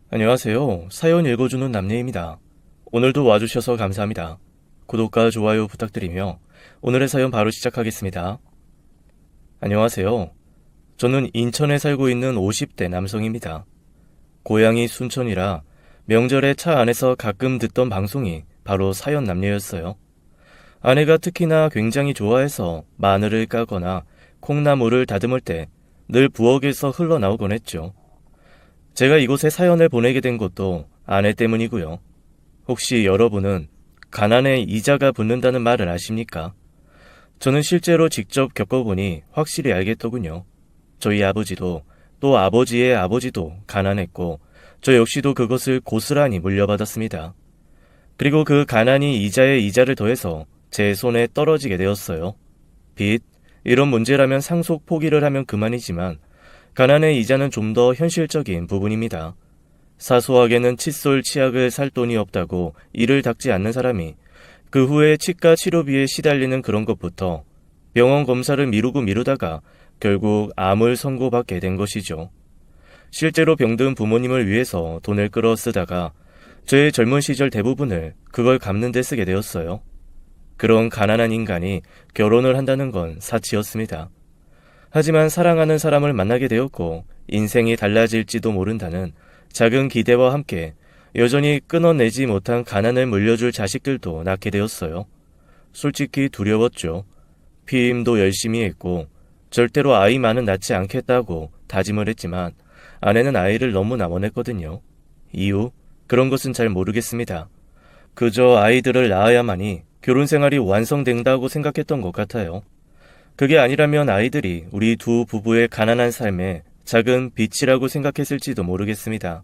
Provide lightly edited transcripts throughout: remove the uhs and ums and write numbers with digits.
안녕하세요. 사연 읽어주는 남녀입니다. 오늘도 와주셔서 감사합니다. 구독과 좋아요 부탁드리며 오늘의 사연 바로 시작하겠습니다. 안녕하세요. 저는 인천에 살고 있는 50대 남성입니다. 고향이 순천이라 명절에 차 안에서 가끔 듣던 방송이 바로 사연 남녀였어요. 아내가 특히나 굉장히 좋아해서 마늘을 까거나 콩나물을 다듬을 때 늘 부엌에서 흘러나오곤 했죠. 제가 이곳에 사연을 보내게 된 것도 아내 때문이고요. 혹시 여러분은 가난에 이자가 붙는다는 말을 아십니까? 저는 실제로 직접 겪어보니 확실히 알겠더군요. 저희 아버지도 또 아버지의 아버지도 가난했고 저 역시도 그것을 고스란히 물려받았습니다. 그리고 그 가난이 이자에 이자를 더해서 제 손에 떨어지게 되었어요. 빚, 이런 문제라면 상속 포기를 하면 그만이지만 가난의 이자는 좀 더 현실적인 부분입니다. 사소하게는 칫솔 치약을 살 돈이 없다고 이를 닦지 않는 사람이 그 후에 치과 치료비에 시달리는 그런 것부터 병원 검사를 미루다가 결국 암을 선고받게 된 것이죠. 실제로 병든 부모님을 위해서 돈을 끌어 쓰다가 저의 젊은 시절 대부분을 그걸 갚는 데 쓰게 되었어요. 그런 가난한 인간이 결혼을 한다는 건 사치였습니다. 하지만 사랑하는 사람을 만나게 되었고 인생이 달라질지도 모른다는 작은 기대와 함께 여전히 끊어내지 못한 가난을 물려줄 자식들도 낳게 되었어요. 솔직히 두려웠죠. 피임도 열심히 했고 절대로 아이만은 낳지 않겠다고 다짐을 했지만 아내는 아이를 너무나 원했거든요. 이유? 그런 것은 잘 모르겠습니다. 그저 아이들을 낳아야만이 결혼 생활이 완성된다고 생각했던 것 같아요. 그게 아니라면 아이들이 우리 두 부부의 가난한 삶에 작은 빛이라고 생각했을지도 모르겠습니다.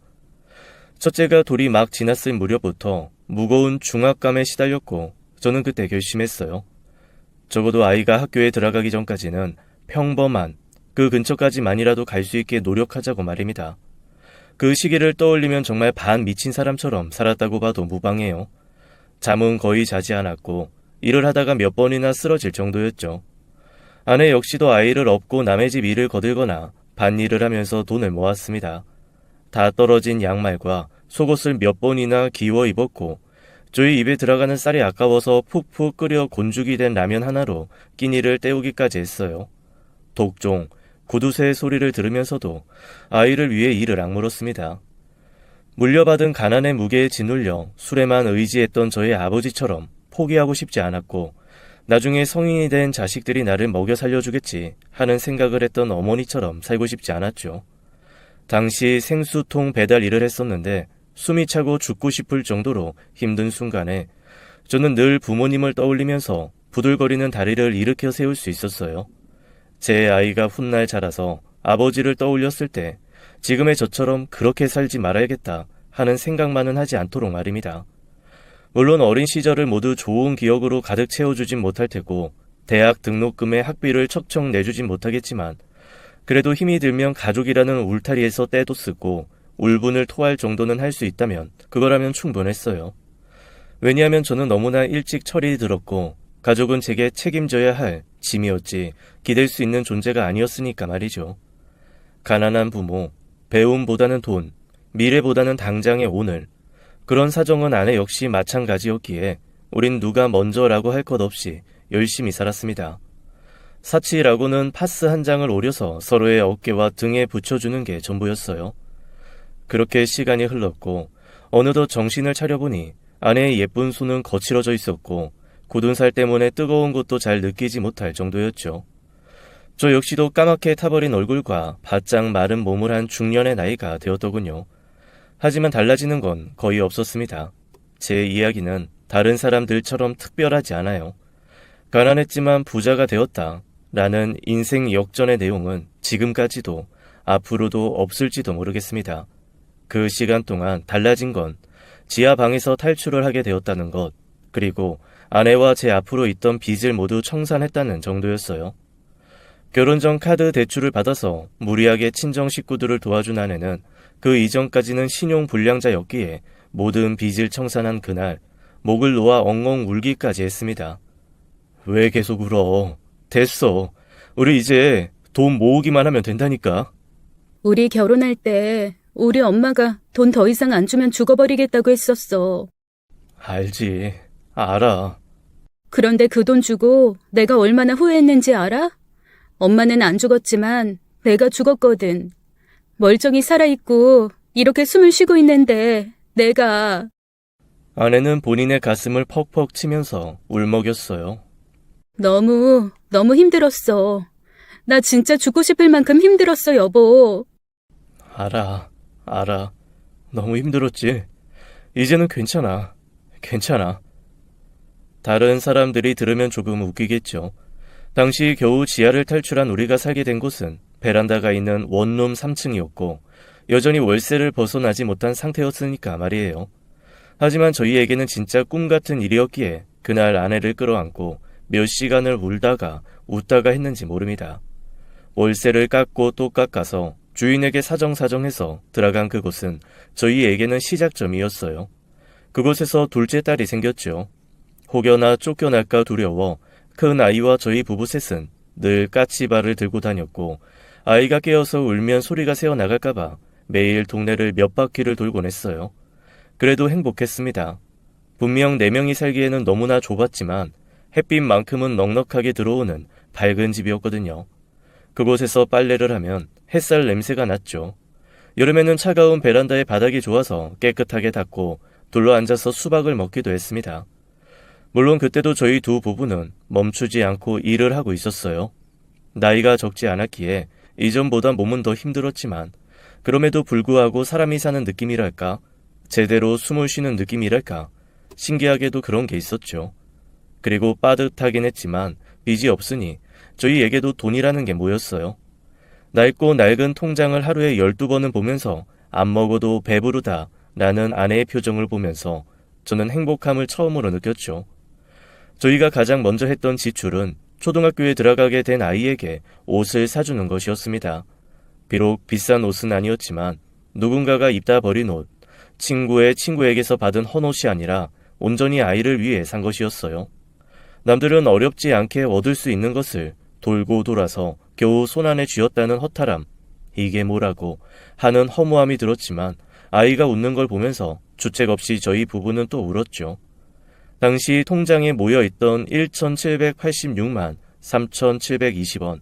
첫째가 돌이 막 지났을 무렵부터 무거운 중압감에 시달렸고 저는 그때 결심했어요. 적어도 아이가 학교에 들어가기 전까지는 평범한 그 근처까지만이라도 갈 수 있게 노력하자고 말입니다. 그 시기를 떠올리면 정말 반 미친 사람처럼 살았다고 봐도 무방해요. 잠은 거의 자지 않았고 일을 하다가 몇 번이나 쓰러질 정도였죠. 아내 역시도 아이를 업고 남의 집 일을 거들거나 밭일을 하면서 돈을 모았습니다. 다 떨어진 양말과 속옷을 몇 번이나 기워 입었고 저희 입에 들어가는 쌀이 아까워서 푹푹 끓여 곤죽이 된 라면 하나로 끼니를 때우기까지 했어요. 독종, 구두쇠의 소리를 들으면서도 아이를 위해 이를 악물었습니다. 물려받은 가난의 무게에 짓눌려 술에만 의지했던 저희 아버지처럼 포기하고 싶지 않았고 나중에 성인이 된 자식들이 나를 먹여 살려주겠지 하는 생각을 했던 어머니처럼 살고 싶지 않았죠. 당시 생수통 배달 일을 했었는데 숨이 차고 죽고 싶을 정도로 힘든 순간에 저는 늘 부모님을 떠올리면서 부들거리는 다리를 일으켜 세울 수 있었어요. 제 아이가 훗날 자라서 아버지를 떠올렸을 때 지금의 저처럼 그렇게 살지 말아야겠다 하는 생각만은 하지 않도록 말입니다. 물론 어린 시절을 모두 좋은 기억으로 가득 채워주진 못할 테고 대학 등록금의 학비를 척척 내주진 못하겠지만 그래도 힘이 들면 가족이라는 울타리에서 떼도 쓰고 울분을 토할 정도는 할 수 있다면 그거라면 충분했어요. 왜냐하면 저는 너무나 일찍 철이 들었고 가족은 제게 책임져야 할 짐이었지 기댈 수 있는 존재가 아니었으니까 말이죠. 가난한 부모, 배움보다는 돈, 미래보다는 당장의 오늘, 그런 사정은 아내 역시 마찬가지였기에 우린 누가 먼저라고 할 것 없이 열심히 살았습니다. 사치라고는 파스 한 장을 오려서 서로의 어깨와 등에 붙여주는 게 전부였어요. 그렇게 시간이 흘렀고 어느덧 정신을 차려보니 아내의 예쁜 손은 거칠어져 있었고 굳은 살 때문에 뜨거운 것도 잘 느끼지 못할 정도였죠. 저 역시도 까맣게 타버린 얼굴과 바짝 마른 몸을 한 중년의 나이가 되었더군요. 하지만 달라지는 건 거의 없었습니다. 제 이야기는 다른 사람들처럼 특별하지 않아요. 가난했지만 부자가 되었다 라는 인생 역전의 내용은 지금까지도 앞으로도 없을지도 모르겠습니다. 그 시간 동안 달라진 건 지하 방에서 탈출을 하게 되었다는 것, 그리고 아내와 제 앞으로 있던 빚을 모두 청산했다는 정도였어요. 결혼 전 카드 대출을 받아서 무리하게 친정 식구들을 도와준 아내는 그 이전까지는 신용 불량자였기에 모든 빚을 청산한 그날 목을 놓아 엉엉 울기까지 했습니다. 왜 계속 울어? 됐어. 우리 이제 돈 모으기만 하면 된다니까. 우리 결혼할 때 우리 엄마가 돈 더 이상 안 주면 죽어버리겠다고 했었어. 알지. 알아. 그런데 그 돈 주고 내가 얼마나 후회했는지 알아? 엄마는 안 죽었지만 내가 죽었거든. 멀쩡히 살아있고 이렇게 숨을 쉬고 있는데 내가... 아내는 본인의 가슴을 퍽퍽 치면서 울먹였어요. 너무 힘들었어. 나 진짜 죽고 싶을 만큼 힘들었어, 여보. 알아. 너무 힘들었지. 이제는 괜찮아. 다른 사람들이 들으면 조금 웃기겠죠. 당시 겨우 지하를 탈출한 우리가 살게 된 곳은 베란다가 있는 원룸 3층이었고 여전히 월세를 벗어나지 못한 상태였으니까 말이에요. 하지만 저희에게는 진짜 꿈 같은 일이었기에 그날 아내를 끌어안고 몇 시간을 울다가 웃다가 했는지 모릅니다. 월세를 깎고 또 깎아서 주인에게 사정사정해서 들어간 그곳은 저희에게는 시작점이었어요. 그곳에서 둘째 딸이 생겼죠. 혹여나 쫓겨날까 두려워 큰 아이와 저희 부부 셋은 늘 까치발을 들고 다녔고 아이가 깨어서 울면 소리가 새어나갈까봐 매일 동네를 몇 바퀴를 돌곤 했어요. 그래도 행복했습니다. 분명 4명이 살기에는 너무나 좁았지만 햇빛만큼은 넉넉하게 들어오는 밝은 집이었거든요. 그곳에서 빨래를 하면 햇살 냄새가 났죠. 여름에는 차가운 베란다의 바닥이 좋아서 깨끗하게 닦고 둘러앉아서 수박을 먹기도 했습니다. 물론 그때도 저희 두 부부는 멈추지 않고 일을 하고 있었어요. 나이가 적지 않았기에 이전보다 몸은 더 힘들었지만 그럼에도 불구하고 사람이 사는 느낌이랄까, 제대로 숨을 쉬는 느낌이랄까, 신기하게도 그런 게 있었죠. 그리고 빠듯하긴 했지만 빚이 없으니 저희에게도 돈이라는 게 모였어요. 낡고 낡은 통장을 하루에 12번은 보면서 안 먹어도 배부르다 라는 아내의 표정을 보면서 저는 행복함을 처음으로 느꼈죠. 저희가 가장 먼저 했던 지출은 초등학교에 들어가게 된 아이에게 옷을 사주는 것이었습니다. 비록 비싼 옷은 아니었지만 누군가가 입다 버린 옷, 친구의 친구에게서 받은 헌옷이 아니라 온전히 아이를 위해 산 것이었어요. 남들은 어렵지 않게 얻을 수 있는 것을 돌고 돌아서 겨우 손안에 쥐었다는 허탈함, 이게 뭐라고 하는 허무함이 들었지만 아이가 웃는 걸 보면서 주책 없이 저희 부부는 또 울었죠. 당시 통장에 모여있던 1,786만 3,720원,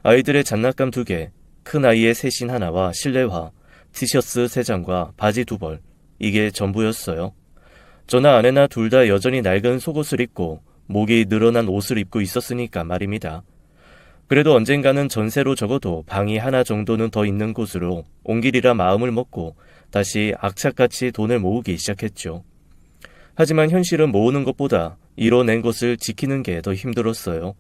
아이들의 장난감 2개, 큰아이의 새신 하나와 실내화, 티셔츠 3장과 바지 2벌, 이게 전부였어요. 저나 아내나 둘 다 여전히 낡은 속옷을 입고 목이 늘어난 옷을 입고 있었으니까 말입니다. 그래도 언젠가는 전세로 적어도 방이 하나 정도는 더 있는 곳으로 옮기리라 마음을 먹고 다시 악착같이 돈을 모으기 시작했죠. 하지만 현실은 모으는 것보다 이뤄낸 것을 지키는 게 더 힘들었어요.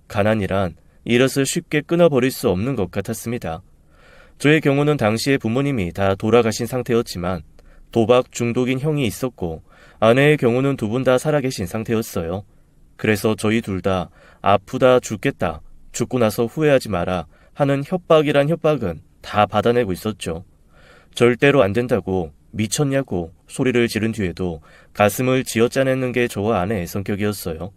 가난이란 이것을 쉽게 끊어버릴 수 없는 것 같았습니다. 저의 경우는 당시에 부모님이 다 돌아가신 상태였지만 도박 중독인 형이 있었고 아내의 경우는 두 분 다 살아계신 상태였어요. 그래서 저희 둘 다 아프다 죽겠다, 죽고 나서 후회하지 마라 하는 협박이란 협박은 다 받아내고 있었죠. 절대로 안 된다고, 미쳤냐고 소리를 지른 뒤에도 가슴을 쥐어짜내는 게 저와 아내의 성격이었어요.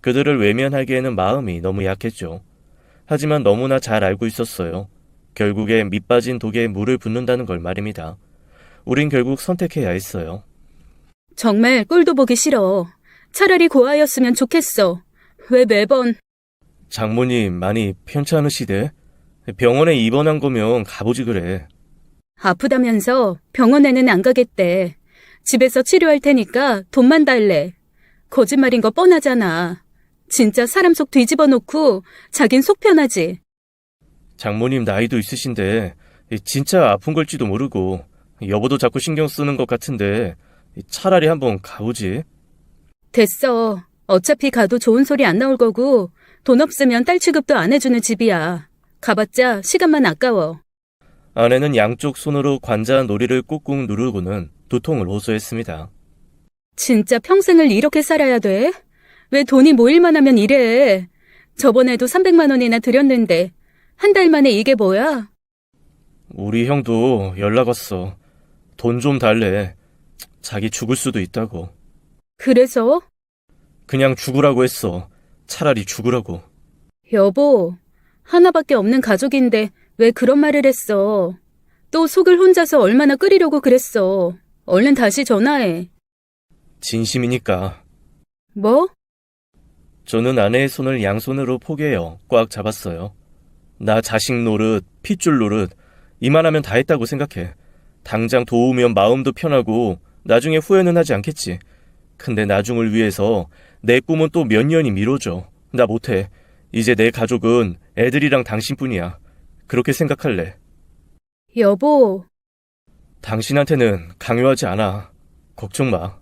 그들을 외면하기에는 마음이 너무 약했죠. 하지만 너무나 잘 알고 있었어요. 결국에 밑빠진 독에 물을 붓는다는 걸 말입니다. 우린 결국 선택해야 했어요. 정말 꼴도 보기 싫어. 차라리 고아였으면 좋겠어. 왜 매번... 장모님 많이 편찮으시대? 병원에 입원한 거면 가보지 그래. 아프다면서 병원에는 안 가겠대. 집에서 치료할 테니까 돈만 달래. 거짓말인 거 뻔하잖아. 진짜 사람 속 뒤집어 놓고 자긴 속 편하지. 장모님 나이도 있으신데 진짜 아픈 걸지도 모르고 여보도 자꾸 신경 쓰는 것 같은데 차라리 한번 가보지. 됐어. 어차피 가도 좋은 소리 안 나올 거고 돈 없으면 딸 취급도 안 해주는 집이야. 가봤자 시간만 아까워. 아내는 양쪽 손으로 관자 놀이를 꾹꾹 누르고는 두통을 호소했습니다. 진짜 평생을 이렇게 살아야 돼? 왜 돈이 모일만 하면 이래? 저번에도 300만 원이나 드렸는데 한 달 만에 이게 뭐야? 우리 형도 연락 왔어. 돈 좀 달래. 자기 죽을 수도 있다고. 그래서? 그냥 죽으라고 했어. 차라리 죽으라고. 여보, 하나밖에 없는 가족인데 왜 그런 말을 했어? 또 속을 혼자서 얼마나 끓이려고 그랬어. 얼른 다시 전화해. 진심이니까. 뭐? 저는 아내의 손을 양손으로 포개어 꽉 잡았어요. 나 자식 노릇, 핏줄 노릇, 이만하면 다 했다고 생각해. 당장 도우면 마음도 편하고 나중에 후회는 하지 않겠지. 근데 나중을 위해서 내 꿈은 또 몇 년이 미뤄져. 나 못해. 이제 내 가족은 애들이랑 당신뿐이야. 그렇게 생각할래. 여보. 당신한테는 강요하지 않아. 걱정 마.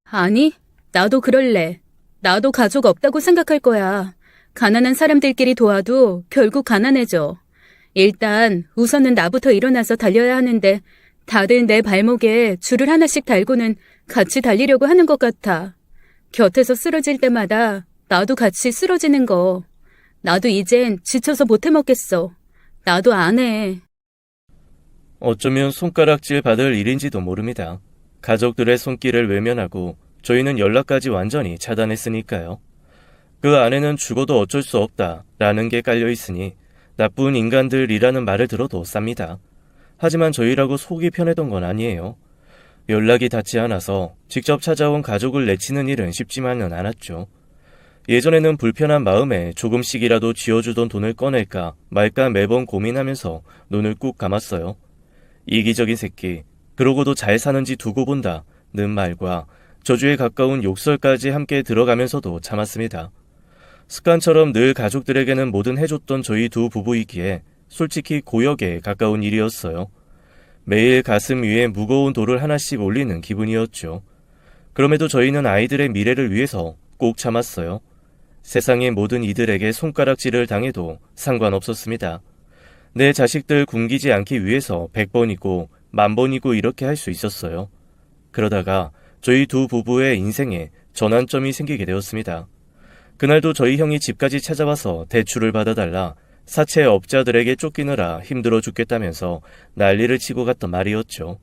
아니, 나도 그럴래. 나도 가족 없다고 생각할 거야. 가난한 사람들끼리 도와도 결국 가난해져. 일단 우선은 나부터 일어나서 달려야 하는데 다들 내 발목에 줄을 하나씩 달고는 같이 달리려고 하는 것 같아. 곁에서 쓰러질 때마다 나도 같이 쓰러지는 거. 나도 이젠 지쳐서 못 해먹겠어. 나도 안 해. 어쩌면 손가락질 받을 일인지도 모릅니다. 가족들의 손길을 외면하고 저희는 연락까지 완전히 차단했으니까요. 그 안에는 죽어도 어쩔 수 없다라는 게 깔려있으니 나쁜 인간들이라는 말을 들어도 쌉니다. 하지만 저희라고 속이 편했던 건 아니에요. 연락이 닿지 않아서 직접 찾아온 가족을 내치는 일은 쉽지만은 않았죠. 예전에는 불편한 마음에 조금씩이라도 쥐어주던 돈을 꺼낼까 말까 매번 고민하면서 눈을 꾹 감았어요. 이기적인 새끼, 그러고도 잘 사는지 두고 본다는 말과 저주에 가까운 욕설까지 함께 들어가면서도 참았습니다. 습관처럼 늘 가족들에게는 뭐든 해줬던 저희 두 부부이기에 솔직히 고역에 가까운 일이었어요. 매일 가슴 위에 무거운 돌을 하나씩 올리는 기분이었죠. 그럼에도 저희는 아이들의 미래를 위해서 꼭 참았어요. 세상의 모든 이들에게 손가락질을 당해도 상관없었습니다. 내 자식들 굶기지 않기 위해서 100번이고 10,000번이고 이렇게 할 수 있었어요. 그러다가 저희 두 부부의 인생에 전환점이 생기게 되었습니다. 그날도 저희 형이 집까지 찾아와서 대출을 받아달라 사채업자들에게 쫓기느라 힘들어 죽겠다면서 난리를 치고 갔던 말이었죠.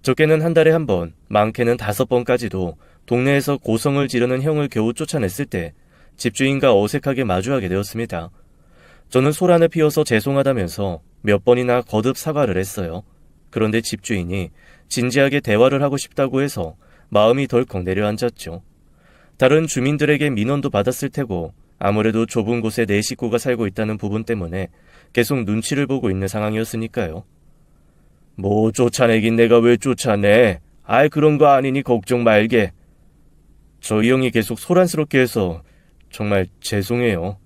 적게는 한 달에 1번, 많게는 5번까지도 동네에서 고성을 지르는 형을 겨우 쫓아냈을 때 집주인과 어색하게 마주하게 되었습니다. 저는 소란을 피워서 죄송하다면서 몇 번이나 거듭 사과를 했어요. 그런데 집주인이 진지하게 대화를 하고 싶다고 해서 마음이 덜컥 내려앉았죠. 다른 주민들에게 민원도 받았을 테고 아무래도 좁은 곳에 내 식구가 살고 있다는 부분 때문에 계속 눈치를 보고 있는 상황이었으니까요. 뭐 쫓아내긴 내가 왜 쫓아내? 아이 그런 거 아니니 걱정 말게. 저희 형이 계속 소란스럽게 해서 정말 죄송해요.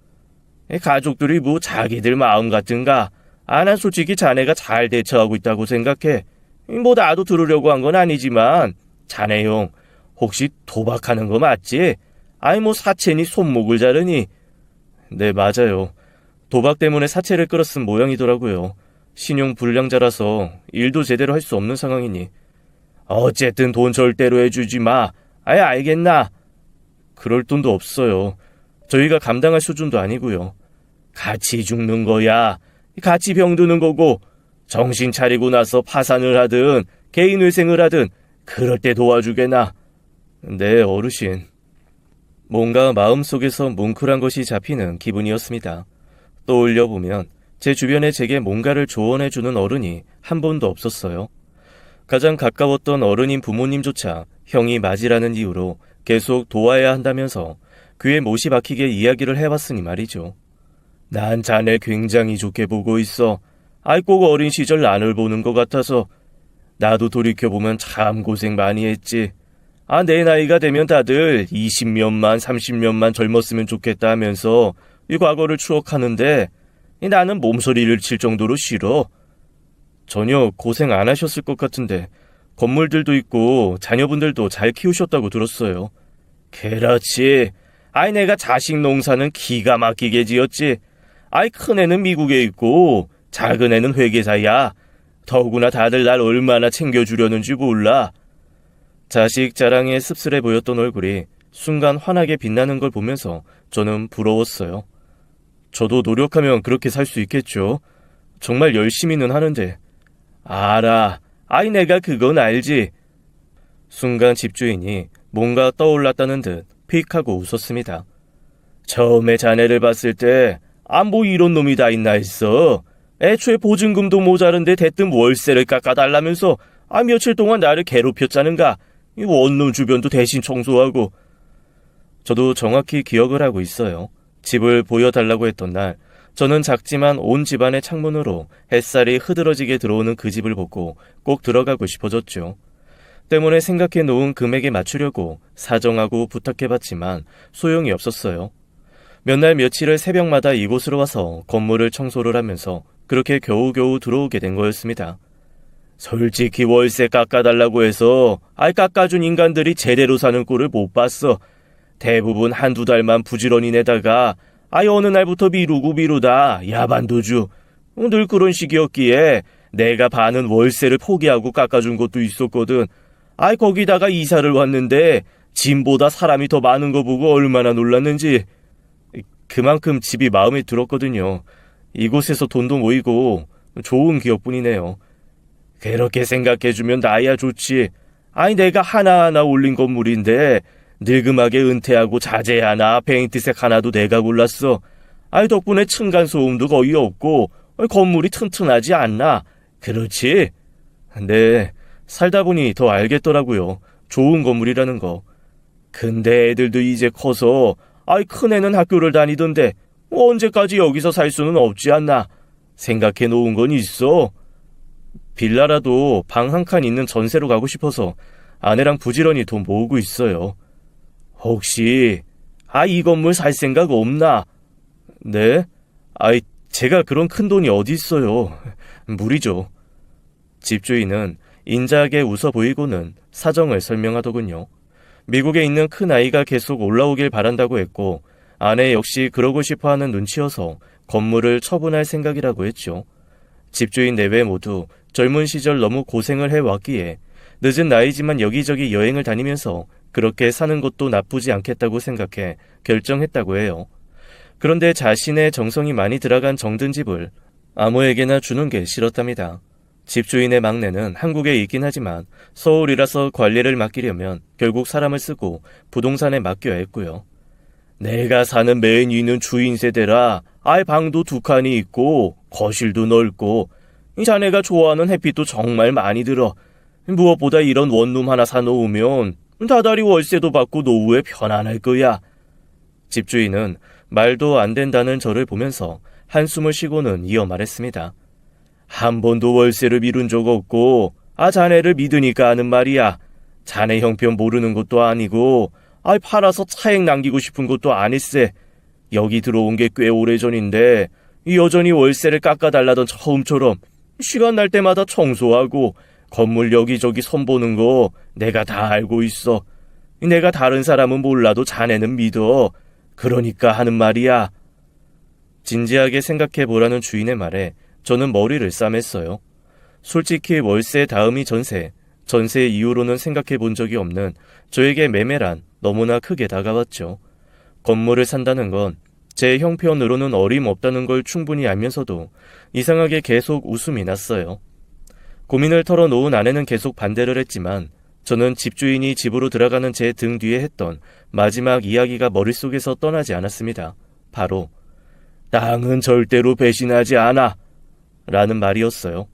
가족들이 뭐 자기들 마음 같은가? 난 솔직히 자네가 잘 대처하고 있다고 생각해. 뭐 나도 들으려고 한 건 아니지만 자네 형 혹시 도박하는 거 맞지? 아니 뭐 사채니 손목을 자르니? 네 맞아요. 도박 때문에 사채를 끌어쓴 모양이더라고요. 신용 불량자라서 일도 제대로 할 수 없는 상황이니. 어쨌든 돈 절대로 해주지 마. 아예 알겠나? 그럴 돈도 없어요. 저희가 감당할 수준도 아니고요. 같이 죽는 거야. 같이 병드는 거고 정신 차리고 나서 파산을 하든 개인회생을 하든 그럴 때 도와주게나. 네 어르신. 뭔가 마음속에서 뭉클한 것이 잡히는 기분이었습니다. 떠올려보면 제 주변에 제게 뭔가를 조언해주는 어른이 한 번도 없었어요. 가장 가까웠던 어른인 부모님조차 형이 맞이라는 이유로 계속 도와야 한다면서 귀에 못이 박히게 이야기를 해왔으니 말이죠. 난 자네 굉장히 좋게 보고 있어. 아이 꼭 어린 시절 나를 보는 것 같아서. 나도 돌이켜보면 참 고생 많이 했지. 내 나이가 되면 다들 20년만 30년만 젊었으면 좋겠다 하면서 이 과거를 추억하는데 나는 몸소리를 칠 정도로 싫어. 전혀 고생 안 하셨을 것 같은데 건물들도 있고 자녀분들도 잘 키우셨다고 들었어요. 그렇지. 내가 자식 농사는 기가 막히게 지었지. 큰애는 미국에 있고 작은 애는 회계사야. 더구나 다들 날 얼마나 챙겨주려는지 몰라. 자식 자랑에 씁쓸해 보였던 얼굴이 순간 환하게 빛나는 걸 보면서 저는 부러웠어요. 저도 노력하면 그렇게 살 수 있겠죠. 정말 열심히는 하는데. 알아. 내가 그건 알지. 순간 집주인이 뭔가 떠올랐다는 듯 픽 하고 웃었습니다. 처음에 자네를 봤을 때 뭐 이런 놈이 다 있나 했어. 애초에 보증금도 모자른데 대뜸 월세를 깎아달라면서 며칠 동안 나를 괴롭혔자는가. 이 원룸 주변도 대신 청소하고. 저도 정확히 기억을 하고 있어요. 집을 보여달라고 했던 날, 저는 작지만 온 집안의 창문으로 햇살이 흐드러지게 들어오는 그 집을 보고 꼭 들어가고 싶어졌죠. 때문에 생각해 놓은 금액에 맞추려고 사정하고 부탁해봤지만 소용이 없었어요. 몇 날 며칠을 새벽마다 이곳으로 와서 건물을 청소를 하면서 그렇게 겨우겨우 들어오게 된 거였습니다. 솔직히 월세 깎아달라고 해서 깎아준 인간들이 제대로 사는 꼴을 못 봤어. 대부분 한두 달만 부지런히 내다가 어느 날부터 미루다 야반도주. 늘 그런 식이었기에 내가 반은 월세를 포기하고 깎아준 것도 있었거든. 거기다가 이사를 왔는데 짐보다 사람이 더 많은 거 보고 얼마나 놀랐는지. 그만큼 집이 마음에 들었거든요. 이곳에서 돈도 모이고 좋은 기억뿐이네요. 그렇게 생각해주면 나야 좋지. 내가 하나하나 올린 건물인데 늙음하게 은퇴하고 자재 하나, 페인트색 하나도 내가 골랐어. 덕분에 층간소음도 거의 없고 건물이 튼튼하지 않나. 그렇지? 네, 살다 보니 더 알겠더라고요. 좋은 건물이라는 거. 근데 애들도 이제 커서 큰애는 학교를 다니던데 언제까지 여기서 살 수는 없지 않나. 생각해 놓은 건 있어. 빌라라도 방 한 칸 있는 전세로 가고 싶어서 아내랑 부지런히 돈 모으고 있어요. 혹시 이 건물 살 생각 없나? 네? 제가 그런 큰 돈이 어디 있어요. 무리죠. 집주인은 인자하게 웃어 보이고는 사정을 설명하더군요. 미국에 있는 큰아이가 계속 올라오길 바란다고 했고 아내 역시 그러고 싶어하는 눈치여서 건물을 처분할 생각이라고 했죠. 집주인 내외 모두 젊은 시절 너무 고생을 해왔기에 늦은 나이지만 여기저기 여행을 다니면서 그렇게 사는 것도 나쁘지 않겠다고 생각해 결정했다고 해요. 그런데 자신의 정성이 많이 들어간 정든 집을 아무에게나 주는 게 싫었답니다. 집주인의 막내는 한국에 있긴 하지만 서울이라서 관리를 맡기려면 결국 사람을 쓰고 부동산에 맡겨야 했고요. 내가 사는 맨 위는 주인 세대라 방도 2칸이 있고 거실도 넓고 자네가 좋아하는 햇빛도 정말 많이 들어. 무엇보다 이런 원룸 하나 사놓으면 다달이 월세도 받고 노후에 편안할 거야. 집주인은 말도 안 된다는 저를 보면서 한숨을 쉬고는 이어 말했습니다. 한 번도 월세를 미룬 적 없고 자네를 믿으니까 하는 말이야. 자네 형편 모르는 것도 아니고 팔아서 차액 남기고 싶은 것도 아닐세. 여기 들어온 게 꽤 오래전인데 여전히 월세를 깎아달라던 처음처럼 시간 날 때마다 청소하고 건물 여기저기 손보는 거 내가 다 알고 있어. 내가 다른 사람은 몰라도 자네는 믿어. 그러니까 하는 말이야. 진지하게 생각해보라는 주인의 말에 저는 머리를 싸맸어요. 솔직히 월세 다음이 전세, 전세 이후로는 생각해본 적이 없는 저에게 매매란 너무나 크게 다가왔죠. 건물을 산다는 건 제 형편으로는 어림없다는 걸 충분히 알면서도 이상하게 계속 웃음이 났어요. 고민을 털어놓은 아내는 계속 반대를 했지만 저는 집주인이 집으로 들어가는 제 등 뒤에 했던 마지막 이야기가 머릿속에서 떠나지 않았습니다. 바로 땅은 절대로 배신하지 않아 라는 말이었어요.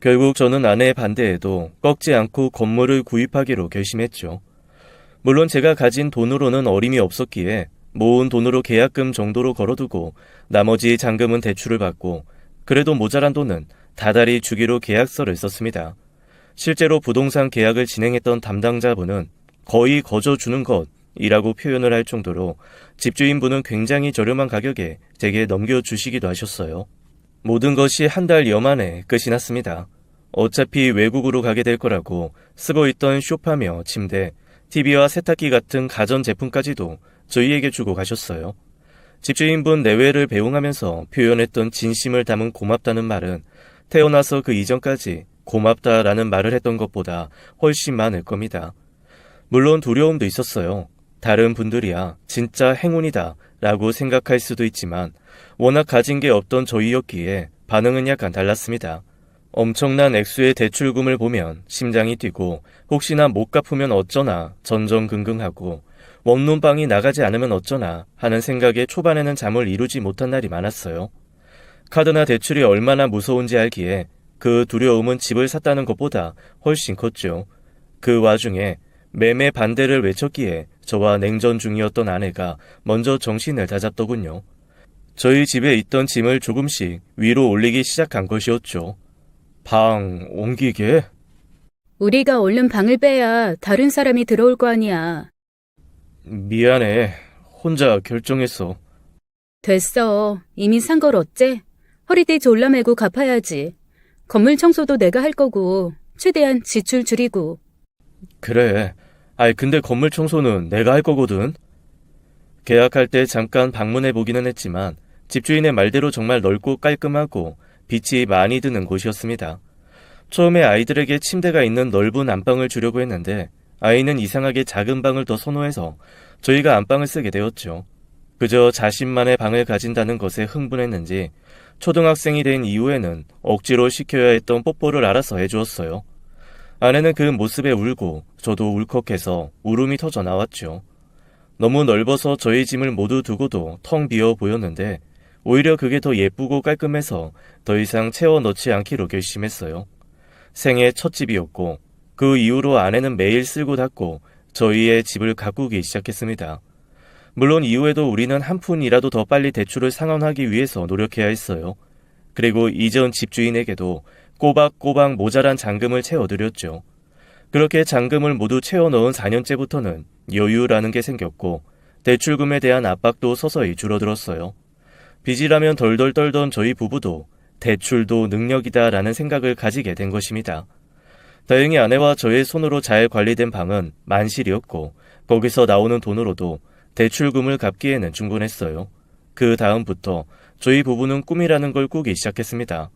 결국 저는 아내의 반대에도 꺾지 않고 건물을 구입하기로 결심했죠. 물론 제가 가진 돈으로는 어림이 없었기에 모은 돈으로 계약금 정도로 걸어두고 나머지 잔금은 대출을 받고 그래도 모자란 돈은 다달이 주기로 계약서를 썼습니다. 실제로 부동산 계약을 진행했던 담당자분은 거의 거저주는 것이라고 표현을 할 정도로 집주인분은 굉장히 저렴한 가격에 제게 넘겨주시기도 하셨어요. 모든 것이 한 달여 만에 끝이 났습니다. 어차피 외국으로 가게 될 거라고 쓰고 있던 소파며 침대, TV와 세탁기 같은 가전제품까지도 저희에게 주고 가셨어요. 집주인분 내외를 배웅하면서 표현했던 진심을 담은 고맙다는 말은 태어나서 그 이전까지 고맙다라는 말을 했던 것보다 훨씬 많을 겁니다. 물론 두려움도 있었어요. 다른 분들이야 진짜 행운이다 라고 생각할 수도 있지만 워낙 가진 게 없던 저희였기에 반응은 약간 달랐습니다. 엄청난 액수의 대출금을 보면 심장이 뛰고 혹시나 못 갚으면 어쩌나 전전긍긍하고 원룸방이 나가지 않으면 어쩌나 하는 생각에 초반에는 잠을 이루지 못한 날이 많았어요. 카드나 대출이 얼마나 무서운지 알기에 그 두려움은 집을 샀다는 것보다 훨씬 컸죠. 그 와중에 매매 반대를 외쳤기에 저와 냉전 중이었던 아내가 먼저 정신을 다잡더군요. 저희 집에 있던 짐을 조금씩 위로 올리기 시작한 것이었죠. 방 옮기게? 우리가 얼른 방을 빼야 다른 사람이 들어올 거 아니야. 미안해. 혼자 결정했어. 됐어. 이미 산 걸 어째? 허리띠 졸라매고 갚아야지. 건물 청소도 내가 할 거고 최대한 지출 줄이고. 그래. 아이 근데 건물 청소는 내가 할 거거든. 계약할 때 잠깐 방문해 보기는 했지만 집주인의 말대로 정말 넓고 깔끔하고 빛이 많이 드는 곳이었습니다. 처음에 아이들에게 침대가 있는 넓은 안방을 주려고 했는데 아이는 이상하게 작은 방을 더 선호해서 저희가 안방을 쓰게 되었죠. 그저 자신만의 방을 가진다는 것에 흥분했는지 초등학생이 된 이후에는 억지로 시켜야 했던 뽀뽀를 알아서 해주었어요. 아내는 그 모습에 울고 저도 울컥해서 울음이 터져 나왔죠. 너무 넓어서 저희 짐을 모두 두고도 텅 비어 보였는데 오히려 그게 더 예쁘고 깔끔해서 더 이상 채워 넣지 않기로 결심했어요. 생애 첫 집이었고 그 이후로 아내는 매일 쓸고 닦고 저희의 집을 가꾸기 시작했습니다. 물론 이후에도 우리는 한 푼이라도 더 빨리 대출을 상환하기 위해서 노력해야 했어요. 그리고 이전 집주인에게도 꼬박꼬박 모자란 잔금을 채워드렸죠. 그렇게 잔금을 모두 채워 넣은 4년째부터는 여유라는 게 생겼고 대출금에 대한 압박도 서서히 줄어들었어요. 빚이라면 덜덜 떨던 저희 부부도 대출도 능력이다라는 생각을 가지게 된 것입니다. 다행히 아내와 저의 손으로 잘 관리된 방은 만실이었고 거기서 나오는 돈으로도 대출금을 갚기에는 충분했어요. 그 다음부터 저희 부부는 꿈이라는 걸 꾸기 시작했습니다.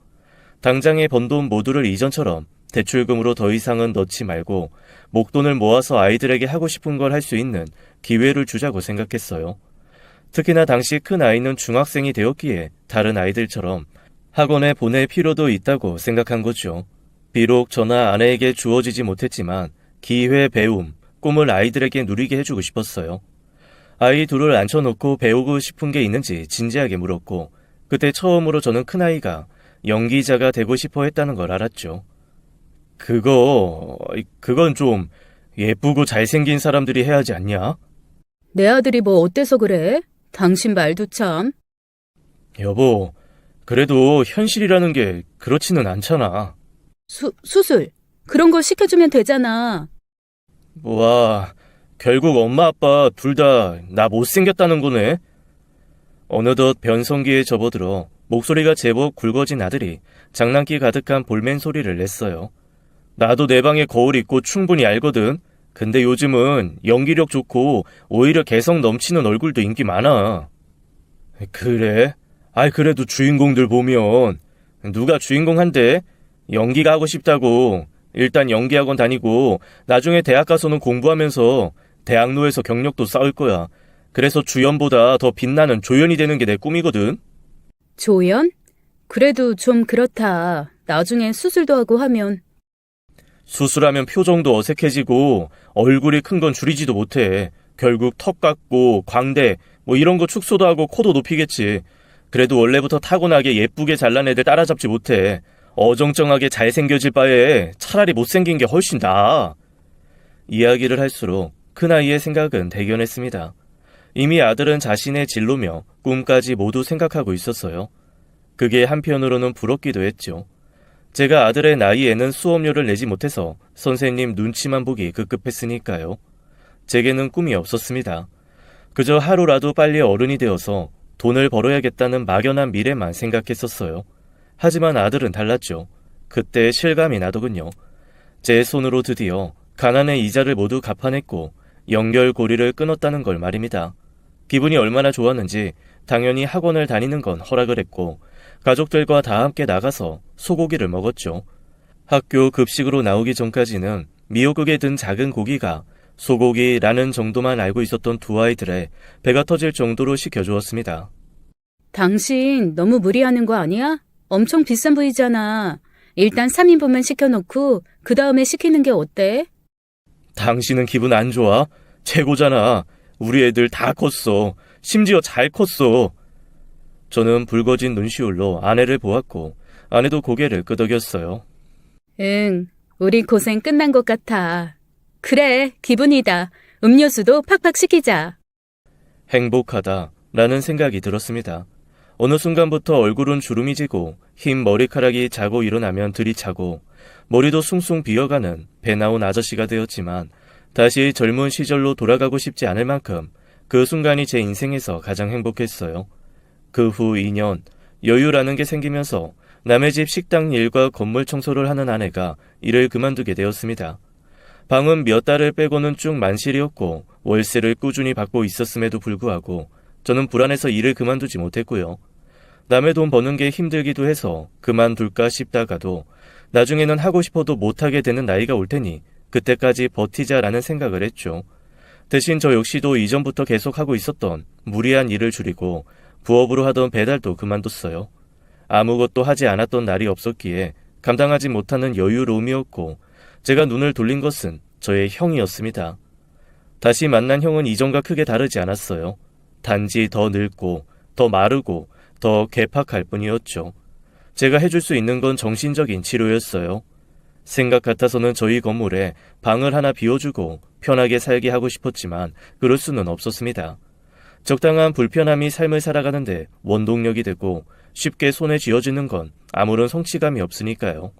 당장에 번 돈 모두를 이전처럼 대출금으로 더 이상은 넣지 말고 목돈을 모아서 아이들에게 하고 싶은 걸 할 수 있는 기회를 주자고 생각했어요. 특히나 당시 큰 아이는 중학생이 되었기에 다른 아이들처럼 학원에 보낼 필요도 있다고 생각한 거죠. 비록 저나 아내에게 주어지지 못했지만 기회, 배움, 꿈을 아이들에게 누리게 해주고 싶었어요. 아이 둘을 앉혀놓고 배우고 싶은 게 있는지 진지하게 물었고 그때 처음으로 저는 큰아이가 연기자가 되고 싶어 했다는 걸 알았죠. 그건 좀 예쁘고 잘생긴 사람들이 해야지 않냐? 내 아들이 뭐 어때서 그래? 당신 말도 참. 여보, 그래도 현실이라는 게 그렇지는 않잖아. 수술. 그런 거 시켜주면 되잖아. 와, 결국 엄마 아빠 둘 다 나 못생겼다는 거네. 어느덧 변성기에 접어들어 목소리가 제법 굵어진 아들이 장난기 가득한 볼멘 소리를 냈어요. 나도 내 방에 거울 있고 충분히 알거든. 근데 요즘은 연기력 좋고 오히려 개성 넘치는 얼굴도 인기 많아. 그래? 아이 그래도 주인공들 보면 누가 주인공 한대? 연기가 하고 싶다고 일단 연기학원 다니고 나중에 대학 가서는 공부하면서 대학로에서 경력도 쌓을 거야. 그래서 주연보다 더 빛나는 조연이 되는 게 내 꿈이거든. 조연? 그래도 좀 그렇다. 나중에 수술도 하고 하면. 수술하면 표정도 어색해지고 얼굴이 큰 건 줄이지도 못해. 결국 턱 깎고 광대 뭐 이런 거 축소도 하고 코도 높이겠지. 그래도 원래부터 타고나게 예쁘게 잘난 애들 따라잡지 못해. 어정쩡하게 잘생겨질 바에 차라리 못생긴 게 훨씬 나아. 이야기를 할수록 큰아이의 생각은 대견했습니다. 이미 아들은 자신의 진로며 꿈까지 모두 생각하고 있었어요. 그게 한편으로는 부럽기도 했죠. 제가 아들의 나이에는 수업료를 내지 못해서 선생님 눈치만 보기 급급했으니까요. 제게는 꿈이 없었습니다. 그저 하루라도 빨리 어른이 되어서 돈을 벌어야겠다는 막연한 미래만 생각했었어요. 하지만 아들은 달랐죠. 그때 실감이 나더군요. 제 손으로 드디어 가난의 이자를 모두 갚아냈고 연결고리를 끊었다는 걸 말입니다. 기분이 얼마나 좋았는지 당연히 학원을 다니는 건 허락을 했고 가족들과 다 함께 나가서 소고기를 먹었죠. 학교 급식으로 나오기 전까지는 미역국에 든 작은 고기가 소고기라는 정도만 알고 있었던 두 아이들의 배가 터질 정도로 시켜주었습니다. 당신 너무 무리하는 거 아니야? 엄청 비싼 부위잖아. 일단 3인분만 시켜놓고 그 다음에 시키는 게 어때? 당신은 기분 안 좋아? 최고잖아. 우리 애들 다 컸어. 심지어 잘 컸어. 저는 붉어진 눈시울로 아내를 보았고 아내도 고개를 끄덕였어요. 응, 우리 고생 끝난 것 같아. 그래, 기분이다. 음료수도 팍팍 시키자. 행복하다라는 생각이 들었습니다. 어느 순간부터 얼굴은 주름이 지고 흰 머리카락이 자고 일어나면 들이차고 머리도 숭숭 비어가는 배 나온 아저씨가 되었지만 다시 젊은 시절로 돌아가고 싶지 않을 만큼 그 순간이 제 인생에서 가장 행복했어요. 그 후 2년 여유라는 게 생기면서 남의 집 식당 일과 건물 청소를 하는 아내가 일을 그만두게 되었습니다. 방은 몇 달을 빼고는 쭉 만실이었고 월세를 꾸준히 받고 있었음에도 불구하고 저는 불안해서 일을 그만두지 못했고요. 남의 돈 버는 게 힘들기도 해서 그만둘까 싶다가도 나중에는 하고 싶어도 못하게 되는 나이가 올 테니 그때까지 버티자라는 생각을 했죠. 대신 저 역시도 이전부터 계속하고 있었던 무리한 일을 줄이고 부업으로 하던 배달도 그만뒀어요. 아무것도 하지 않았던 날이 없었기에 감당하지 못하는 여유로움이었고 제가 눈을 돌린 것은 저의 형이었습니다. 다시 만난 형은 이전과 크게 다르지 않았어요. 단지 더 늙고 더 마르고 더 괴팍할 뿐이었죠. 제가 해줄 수 있는 건 정신적인 치료였어요. 생각 같아서는 저희 건물에 방을 하나 비워주고 편하게 살게 하고 싶었지만 그럴 수는 없었습니다. 적당한 불편함이 삶을 살아가는데 원동력이 되고 쉽게 손에 쥐어주는 건 아무런 성취감이 없으니까요.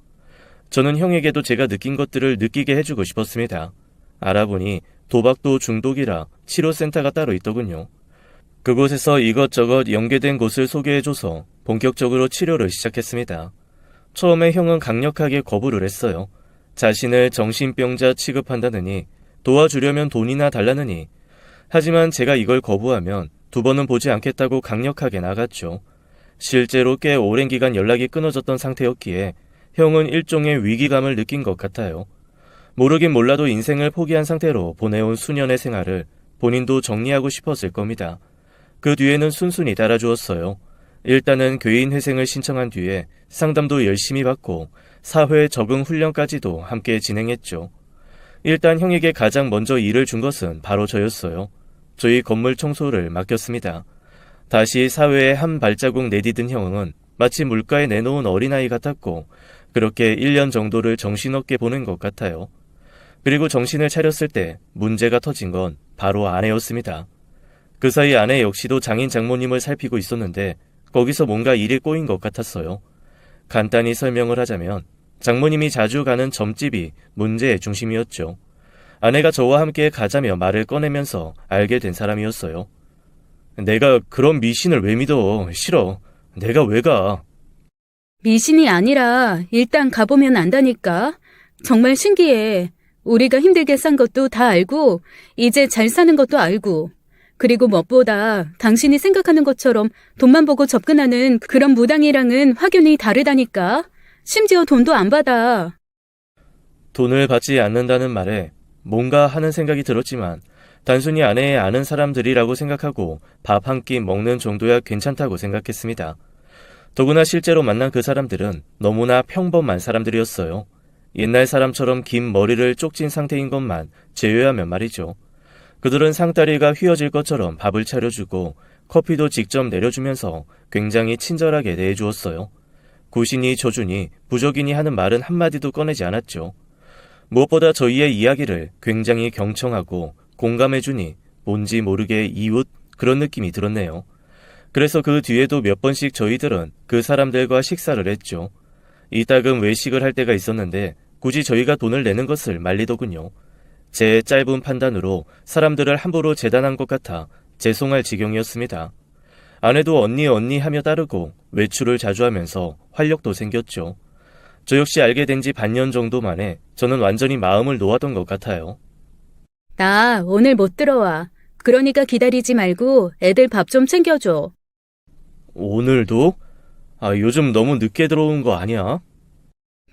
저는 형에게도 제가 느낀 것들을 느끼게 해주고 싶었습니다. 알아보니 도박도 중독이라 치료센터가 따로 있더군요. 그곳에서 이것저것 연계된 곳을 소개해줘서 본격적으로 치료를 시작했습니다. 처음에 형은 강력하게 거부를 했어요. 자신을 정신병자 취급한다느니 도와주려면 돈이나 달라느니. 하지만 제가 이걸 거부하면 두 번은 보지 않겠다고 강력하게 나갔죠. 실제로 꽤 오랜 기간 연락이 끊어졌던 상태였기에 형은 일종의 위기감을 느낀 것 같아요. 모르긴 몰라도 인생을 포기한 상태로 보내온 수년의 생활을 본인도 정리하고 싶었을 겁니다. 그 뒤에는 순순히 따라주었어요. 일단은 괴인 회생을 신청한 뒤에 상담도 열심히 받고 사회 적응 훈련까지도 함께 진행했죠. 일단 형에게 가장 먼저 일을 준 것은 바로 저였어요. 저희 건물 청소를 맡겼습니다. 다시 사회에 한 발자국 내디딘 형은 마치 물가에 내놓은 어린아이 같았고 그렇게 1년 정도를 정신없게 보낸 것 같아요. 그리고 정신을 차렸을 때 문제가 터진 건 바로 아내였습니다. 그 사이 아내 역시도 장인 장모님을 살피고 있었는데 거기서 뭔가 일이 꼬인 것 같았어요. 간단히 설명을 하자면 장모님이 자주 가는 점집이 문제의 중심이었죠. 아내가 저와 함께 가자며 말을 꺼내면서 알게 된 사람이었어요. 내가 그런 미신을 왜 믿어? 싫어. 내가 왜 가? 미신이 아니라 일단 가보면 안다니까. 정말 신기해. 우리가 힘들게 산 것도 다 알고 이제 잘 사는 것도 알고 그리고 무엇보다 당신이 생각하는 것처럼 돈만 보고 접근하는 그런 무당이랑은 확연히 다르다니까. 심지어 돈도 안 받아. 돈을 받지 않는다는 말에 뭔가 하는 생각이 들었지만 단순히 아내의 아는 사람들이라고 생각하고 밥 한 끼 먹는 정도야 괜찮다고 생각했습니다. 더구나 실제로 만난 그 사람들은 너무나 평범한 사람들이었어요. 옛날 사람처럼 긴 머리를 쪽진 상태인 것만 제외하면 말이죠. 그들은 상다리가 휘어질 것처럼 밥을 차려주고 커피도 직접 내려주면서 굉장히 친절하게 대해주었어요. 구신이 조준이 부적이니 하는 말은 한마디도 꺼내지 않았죠. 무엇보다 저희의 이야기를 굉장히 경청하고 공감해주니 뭔지 모르게 이웃 그런 느낌이 들었네요. 그래서 그 뒤에도 몇 번씩 저희들은 그 사람들과 식사를 했죠. 이따금 외식을 할 때가 있었는데 굳이 저희가 돈을 내는 것을 말리더군요. 제 짧은 판단으로 사람들을 함부로 재단한 것 같아 죄송할 지경이었습니다. 아내도 언니 하며 따르고 외출을 자주 하면서 활력도 생겼죠. 저 역시 알게 된 지 반년 정도 만에 저는 완전히 마음을 놓았던 것 같아요. 나 오늘 못 들어와. 그러니까 기다리지 말고 애들 밥 좀 챙겨줘. 오늘도? 요즘 너무 늦게 들어온 거 아니야?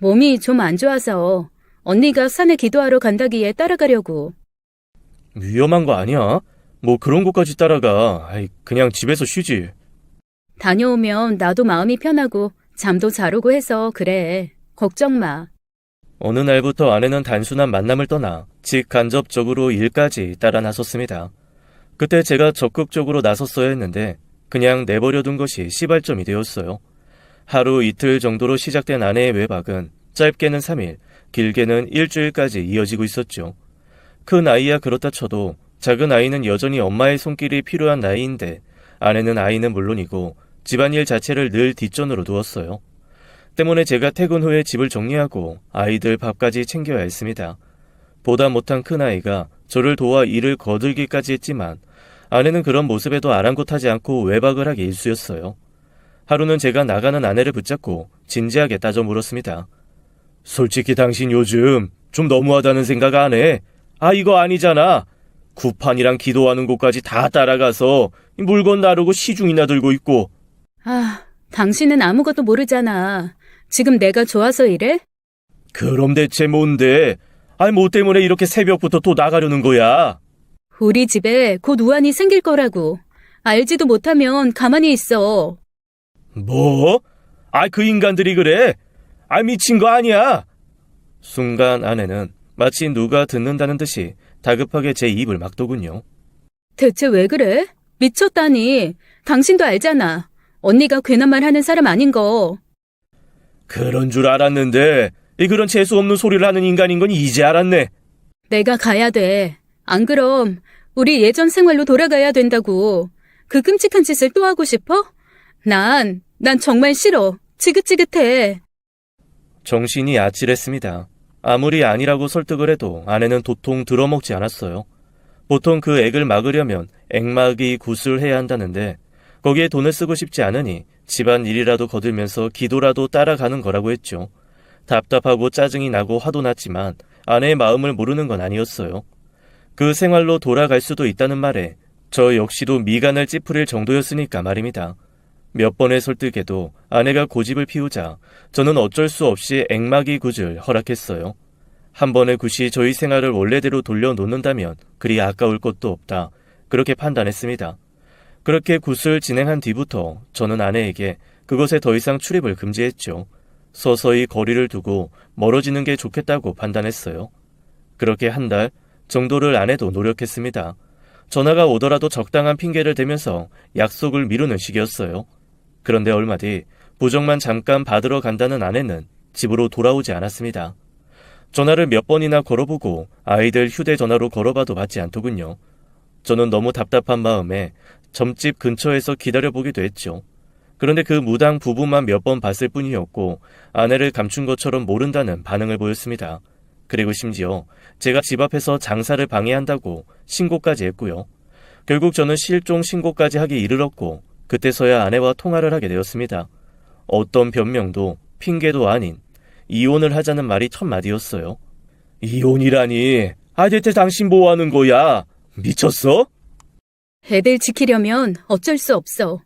몸이 좀 안 좋아서 언니가 산에 기도하러 간다기에 따라가려고. 위험한 거 아니야? 뭐 그런 곳까지 따라가. 그냥 집에서 쉬지. 다녀오면 나도 마음이 편하고 잠도 잘 오고 해서 그래. 걱정 마. 어느 날부터 아내는 단순한 만남을 떠나 직간접적으로 일까지 따라 나섰습니다. 그때 제가 적극적으로 나섰어야 했는데 그냥 내버려둔 것이 시발점이 되었어요. 하루 이틀 정도로 시작된 아내의 외박은 짧게는 3일, 길게는 일주일까지 이어지고 있었죠. 큰 아이야 그렇다 쳐도 작은 아이는 여전히 엄마의 손길이 필요한 나이인데 아내는 아이는 물론이고 집안일 자체를 늘 뒷전으로 두었어요. 때문에 제가 퇴근 후에 집을 정리하고 아이들 밥까지 챙겨야 했습니다. 보다 못한 큰아이가 저를 도와 일을 거들기까지 했지만 아내는 그런 모습에도 아랑곳하지 않고 외박을 하기 일쑤였어요. 하루는 제가 나가는 아내를 붙잡고 진지하게 따져 물었습니다. 솔직히 당신 요즘 좀 너무하다는 생각 안 해? 아, 이거 아니잖아. 구판이랑 기도하는 곳까지 다 따라가서 물건 나르고 시중이나 들고 있고. 아, 당신은 아무것도 모르잖아. 지금 내가 좋아서 이래? 그럼 대체 뭔데? 아니, 뭐 때문에 이렇게 새벽부터 또 나가려는 거야? 우리 집에 곧 우환이 생길 거라고. 알지도 못하면 가만히 있어. 뭐? 아, 그 인간들이 그래? 아, 미친 거 아니야? 순간 아내는 마치 누가 듣는다는 듯이 다급하게 제 입을 막더군요. 대체 왜 그래? 미쳤다니. 당신도 알잖아. 언니가 괜한 말 하는 사람 아닌 거. 그런 줄 알았는데 이 그런 재수 없는 소리를 하는 인간인 건 이제 알았네. 내가 가야 돼. 안 그럼 우리 예전 생활로 돌아가야 된다고. 그 끔찍한 짓을 또 하고 싶어? 난 정말 싫어. 지긋지긋해. 정신이 아찔했습니다. 아무리 아니라고 설득을 해도 아내는 도통 들어먹지 않았어요. 보통 그 액을 막으려면 액막이 굿을 해야 한다는데 거기에 돈을 쓰고 싶지 않으니 집안 일이라도 거들면서 기도라도 따라가는 거라고 했죠. 답답하고 짜증이 나고 화도 났지만 아내의 마음을 모르는 건 아니었어요. 그 생활로 돌아갈 수도 있다는 말에 저 역시도 미간을 찌푸릴 정도였으니까 말입니다. 몇 번의 설득에도 아내가 고집을 피우자 저는 어쩔 수 없이 액막이 굿을 허락했어요. 한 번의 굿이 저희 생활을 원래대로 돌려놓는다면 그리 아까울 것도 없다. 그렇게 판단했습니다. 그렇게 굿을 진행한 뒤부터 저는 아내에게 그것에 더 이상 출입을 금지했죠. 서서히 거리를 두고 멀어지는 게 좋겠다고 판단했어요. 그렇게 한 달 정도를 아내도 노력했습니다. 전화가 오더라도 적당한 핑계를 대면서 약속을 미루는 식이었어요. 그런데 얼마 뒤 부정만 잠깐 받으러 간다는 아내는 집으로 돌아오지 않았습니다. 전화를 몇 번이나 걸어보고 아이들 휴대전화로 걸어봐도 받지 않더군요. 저는 너무 답답한 마음에 점집 근처에서 기다려보기도 했죠. 그런데 그 무당 부부만 몇 번 봤을 뿐이었고 아내를 감춘 것처럼 모른다는 반응을 보였습니다. 그리고 심지어 제가 집 앞에서 장사를 방해한다고 신고까지 했고요. 결국 저는 실종 신고까지 하기 이르렀고 그때서야 아내와 통화를 하게 되었습니다. 어떤 변명도 핑계도 아닌 이혼을 하자는 말이 첫 마디였어요. 이혼이라니. 아, 대체 당신 뭐 하는 거야? 미쳤어? 애들 지키려면 어쩔 수 없어.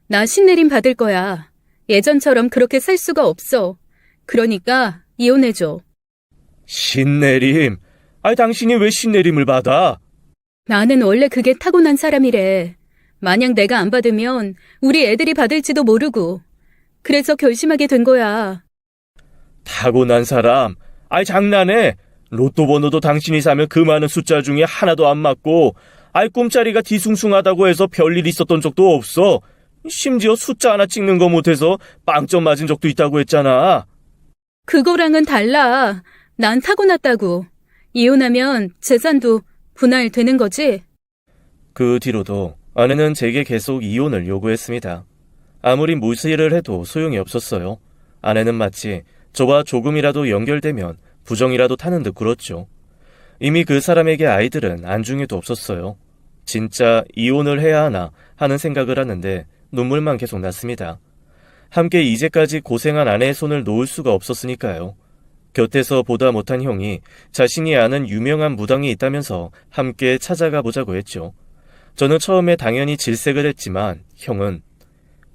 나 신내림 받을 거야. 예전처럼 그렇게 살 수가 없어. 그러니까 이혼해줘. 신내림? 아니, 당신이 왜 신내림을 받아? 나는 원래 그게 타고난 사람이래. 만약 내가 안 받으면 우리 애들이 받을지도 모르고. 그래서 결심하게 된 거야. 타고난 사람? 아이, 장난해? 로또 번호도 당신이 사면 그 많은 숫자 중에 하나도 안 맞고 아이, 꿈자리가 뒤숭숭하다고 해서 별일 있었던 적도 없어. 심지어 숫자 하나 찍는 거 못해서 빵점 맞은 적도 있다고 했잖아. 그거랑은 달라. 난 타고났다고. 이혼하면 재산도 분할되는 거지? 그 뒤로도 아내는 제게 계속 이혼을 요구했습니다. 아무리 무시를 해도 소용이 없었어요. 아내는 마치 저와 조금이라도 연결되면 부정이라도 타는 듯 굴었죠. 이미 그 사람에게 아이들은 안중에도 없었어요. 진짜 이혼을 해야 하나 하는 생각을 하는데 눈물만 계속 났습니다. 함께 이제까지 고생한 아내의 손을 놓을 수가 없었으니까요. 곁에서 보다 못한 형이 자신이 아는 유명한 무당이 있다면서 함께 찾아가 보자고 했죠. 저는 처음에 당연히 질색을 했지만 형은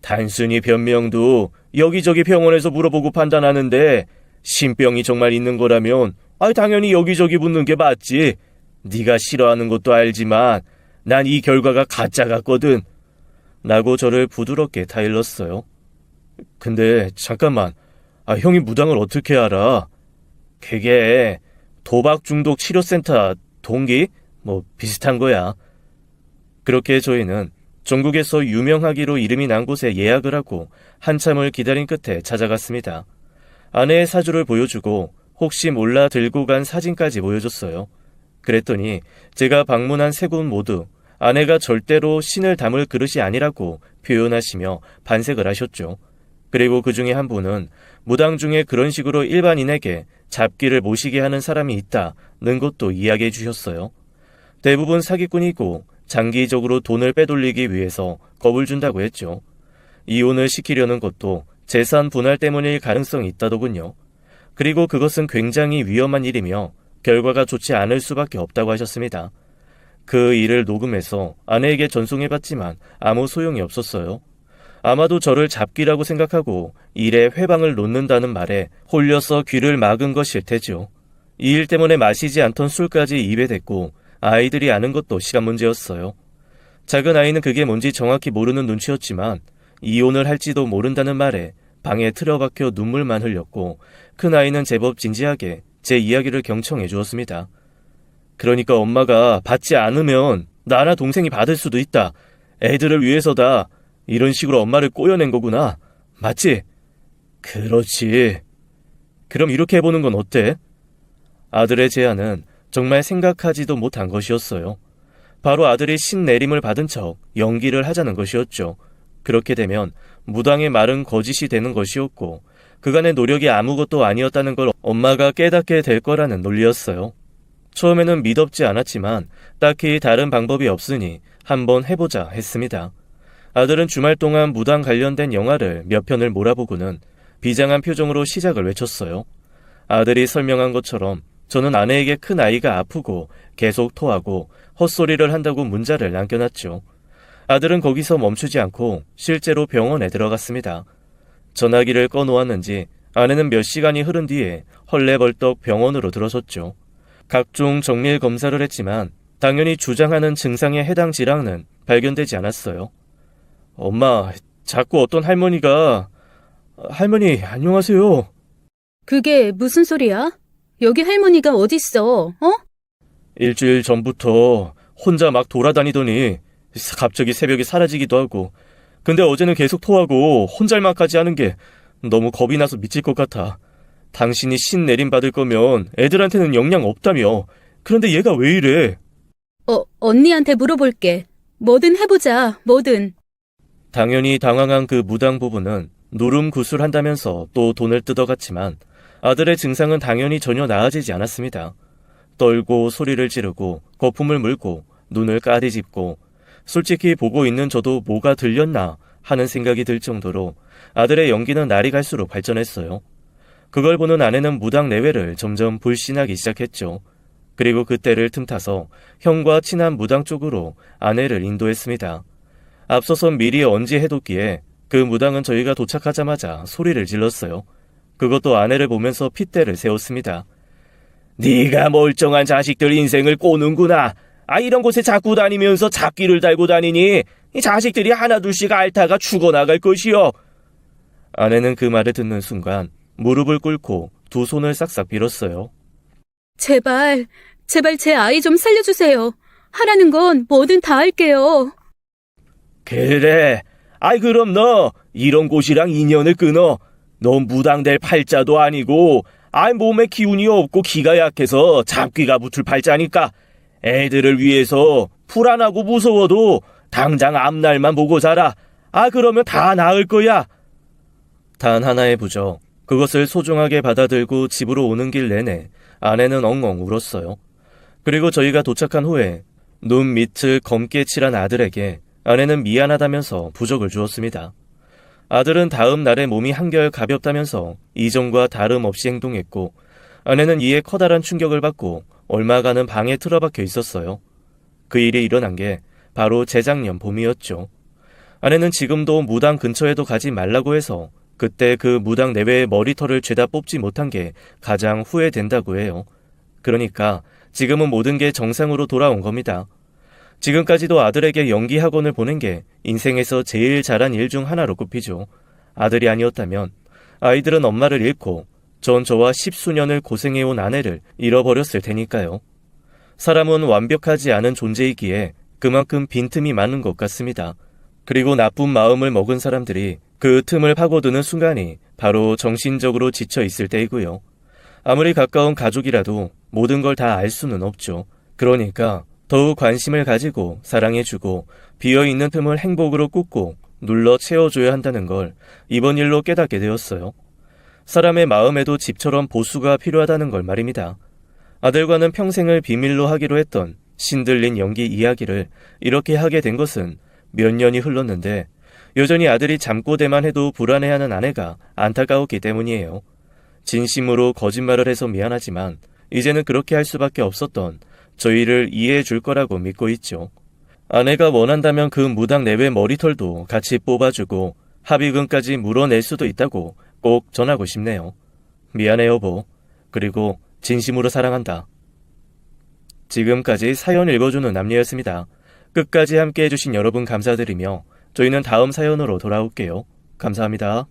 단순히 변명도 여기저기 병원에서 물어보고 판단하는데 신병이 정말 있는 거라면 당연히 여기저기 묻는 게 맞지. 네가 싫어하는 것도 알지만 난 이 결과가 가짜 같거든. 라고 저를 부드럽게 타일렀어요. 근데 잠깐만, 형이 무당을 어떻게 알아? 그게 도박 중독 치료센터 동기? 뭐 비슷한 거야. 그렇게 저희는 전국에서 유명하기로 이름이 난 곳에 예약을 하고 한참을 기다린 끝에 찾아갔습니다. 아내의 사주를 보여주고 혹시 몰라 들고 간 사진까지 보여줬어요. 그랬더니 제가 방문한 세 곳 모두 아내가 절대로 신을 담을 그릇이 아니라고 표현하시며 반색을 하셨죠. 그리고 그 중에 한 분은 무당 중에 그런 식으로 일반인에게 잡기를 모시게 하는 사람이 있다는 것도 이야기해 주셨어요. 대부분 사기꾼이고 장기적으로 돈을 빼돌리기 위해서 겁을 준다고 했죠. 이혼을 시키려는 것도 재산 분할 때문일 가능성이 있다더군요. 그리고 그것은 굉장히 위험한 일이며 결과가 좋지 않을 수밖에 없다고 하셨습니다. 그 일을 녹음해서 아내에게 전송해봤지만 아무 소용이 없었어요. 아마도 저를 잡기라고 생각하고 일에 회방을 놓는다는 말에 홀려서 귀를 막은 것일 테죠. 이 일 때문에 마시지 않던 술까지 입에 댔고 아이들이 아는 것도 시간 문제였어요. 작은 아이는 그게 뭔지 정확히 모르는 눈치였지만 이혼을 할지도 모른다는 말에 방에 틀어박혀 눈물만 흘렸고 큰 아이는 제법 진지하게 제 이야기를 경청해 주었습니다. 그러니까 엄마가 받지 않으면 나나 동생이 받을 수도 있다. 애들을 위해서다. 이런 식으로 엄마를 꼬여낸 거구나. 맞지? 그렇지. 그럼 이렇게 해보는 건 어때? 아들의 제안은 정말 생각하지도 못한 것이었어요. 바로 아들이 신내림을 받은 척 연기를 하자는 것이었죠. 그렇게 되면 무당의 말은 거짓이 되는 것이었고 그간의 노력이 아무것도 아니었다는 걸 엄마가 깨닫게 될 거라는 논리였어요. 처음에는 미덥지 않았지만 딱히 다른 방법이 없으니 한번 해보자 했습니다. 아들은 주말 동안 무당 관련된 영화를 몇 편을 몰아보고는 비장한 표정으로 시작을 외쳤어요. 아들이 설명한 것처럼 저는 아내에게 큰 아이가 아프고 계속 토하고 헛소리를 한다고 문자를 남겨놨죠. 아들은 거기서 멈추지 않고 실제로 병원에 들어갔습니다. 전화기를 꺼놓았는지 아내는 몇 시간이 흐른 뒤에 헐레벌떡 병원으로 들어섰죠. 각종 정밀 검사를 했지만 당연히 주장하는 증상에 해당 질환은 발견되지 않았어요. 엄마, 자꾸 어떤 할머니가... 할머니, 안녕하세요. 그게 무슨 소리야? 여기 할머니가 어딨어, 어? 일주일 전부터 혼자 막 돌아다니더니 갑자기 새벽에 사라지기도 하고 근데 어제는 계속 토하고 혼잘만까지 하는 게 너무 겁이 나서 미칠 것 같아. 당신이 신 내림 받을 거면 애들한테는 영향 없다며. 그런데 얘가 왜 이래? 언니한테 물어볼게. 뭐든 해보자, 뭐든. 당연히 당황한 그 무당 부부는 누름 구술한다면서 또 돈을 뜯어갔지만 아들의 증상은 당연히 전혀 나아지지 않았습니다. 떨고 소리를 지르고 거품을 물고 눈을 까디집고 솔직히 보고 있는 저도 뭐가 들렸나 하는 생각이 들 정도로 아들의 연기는 날이 갈수록 발전했어요. 그걸 보는 아내는 무당 내외를 점점 불신하기 시작했죠. 그리고 그때를 틈타서 형과 친한 무당 쪽으로 아내를 인도했습니다. 앞서서 미리 언지해뒀기에 그 무당은 저희가 도착하자마자 소리를 질렀어요. 그것도 아내를 보면서 핏대를 세웠습니다. 네가 멀쩡한 자식들 인생을 꼬는구나. 이런 곳에 자꾸 다니면서 잡기를 달고 다니니 이 자식들이 하나둘씩 앓다가 죽어나갈 것이요. 아내는 그 말을 듣는 순간 무릎을 꿇고 두 손을 싹싹 빌었어요. 제발 제 아이 좀 살려주세요. 하라는 건 뭐든 다 할게요. 그래. 그럼 너 이런 곳이랑 인연을 끊어. 너 무당될 팔자도 아니고 몸에 기운이 없고 기가 약해서 잡기가 붙을 팔자니까 애들을 위해서 불안하고 무서워도 당장 앞날만 보고 자라. 그러면 다 나을 거야. 단 하나의 부적. 그것을 소중하게 받아들고 집으로 오는 길 내내 아내는 엉엉 울었어요. 그리고 저희가 도착한 후에 눈 밑을 검게 칠한 아들에게 아내는 미안하다면서 부적을 주었습니다. 아들은 다음 날에 몸이 한결 가볍다면서 이전과 다름없이 행동했고 아내는 이에 커다란 충격을 받고 얼마간은 방에 틀어박혀 있었어요. 그 일이 일어난 게 바로 재작년 봄이었죠. 아내는 지금도 무당 근처에도 가지 말라고 해서 그때 그 무당 내외의 머리털을 죄다 뽑지 못한 게 가장 후회된다고 해요. 그러니까 지금은 모든 게 정상으로 돌아온 겁니다. 지금까지도 아들에게 연기 학원을 보낸 게 인생에서 제일 잘한 일 중 하나로 꼽히죠. 아들이 아니었다면 아이들은 엄마를 잃고 전 저와 10수년을 고생해온 아내를 잃어버렸을 테니까요. 사람은 완벽하지 않은 존재이기에 그만큼 빈틈이 많은 것 같습니다. 그리고 나쁜 마음을 먹은 사람들이 그 틈을 파고드는 순간이 바로 정신적으로 지쳐 있을 때이고요. 아무리 가까운 가족이라도 모든 걸 다 알 수는 없죠. 그러니까 더욱 관심을 가지고 사랑해주고 비어있는 틈을 행복으로 꾹꾹 눌러 채워줘야 한다는 걸 이번 일로 깨닫게 되었어요. 사람의 마음에도 집처럼 보수가 필요하다는 걸 말입니다. 아들과는 평생을 비밀로 하기로 했던 신들린 연기 이야기를 이렇게 하게 된 것은 몇 년이 흘렀는데 여전히 아들이 잠꼬대만 해도 불안해하는 아내가 안타까웠기 때문이에요. 진심으로 거짓말을 해서 미안하지만 이제는 그렇게 할 수밖에 없었던 저희를 이해해 줄 거라고 믿고 있죠. 아내가 원한다면 그 무당 내외 머리털도 같이 뽑아주고 합의금까지 물어낼 수도 있다고 꼭 전하고 싶네요. 미안해 여보. 그리고 진심으로 사랑한다. 지금까지 사연 읽어주는 남녀였습니다. 끝까지 함께 해주신 여러분 감사드리며 저희는 다음 사연으로 돌아올게요. 감사합니다.